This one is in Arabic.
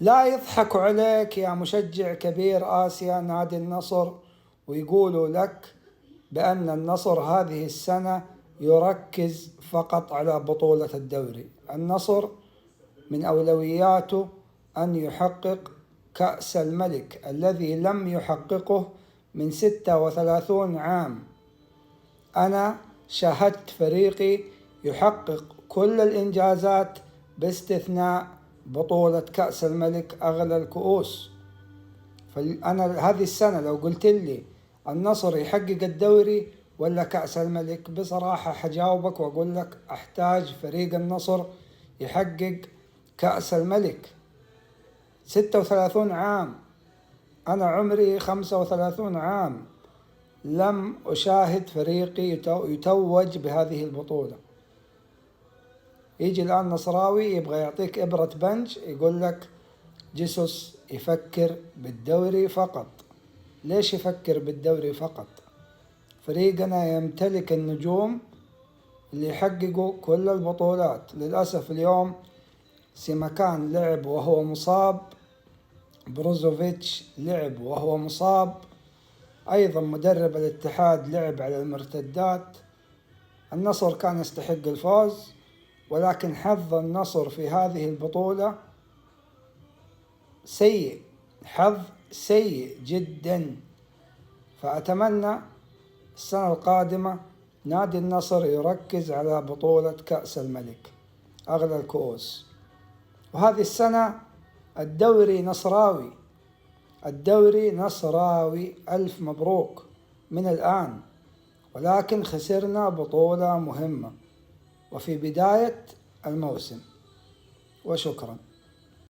لا يضحك عليك يا مشجع كبير آسيا نادي النصر ويقولوا لك بأن النصر هذه السنة يركز فقط على بطولة الدوري. النصر من أولوياته أن يحقق كأس الملك الذي لم يحققه من 36 عام. أنا شاهدت فريقي يحقق كل الإنجازات باستثناء بطولة كأس الملك أغلى الكؤوس. فأنا هذه السنة لو قلت لي النصر يحقق الدوري ولا كأس الملك، بصراحة حجاوبك وأقول لك أحتاج فريق النصر يحقق كأس الملك. 36 عام، أنا عمري 35 عام لم أشاهد فريقي يتوج بهذه البطولة. يجي الآن نصراوي يبغى يعطيك إبرة بنج يقول لك جيسوس يفكر بالدوري فقط. ليش يفكر بالدوري فقط؟ فريقنا يمتلك النجوم اللي يحققوا كل البطولات. للأسف اليوم سيماكان لعب وهو مصاب، بروزوفيتش لعب وهو مصاب، أيضا مدرب الاتحاد لعب على المرتدات. النصر كان يستحق الفوز، ولكن حظ النصر في هذه البطولة سيء، حظ سيء جدا. فأتمنى السنة القادمة نادي النصر يركز على بطولة كأس الملك أغلى الكؤوس. وهذه السنة الدوري نصراوي، الدوري نصراوي، ألف مبروك من الآن. ولكن خسرنا بطولة مهمة وفي بداية الموسم. وشكرا.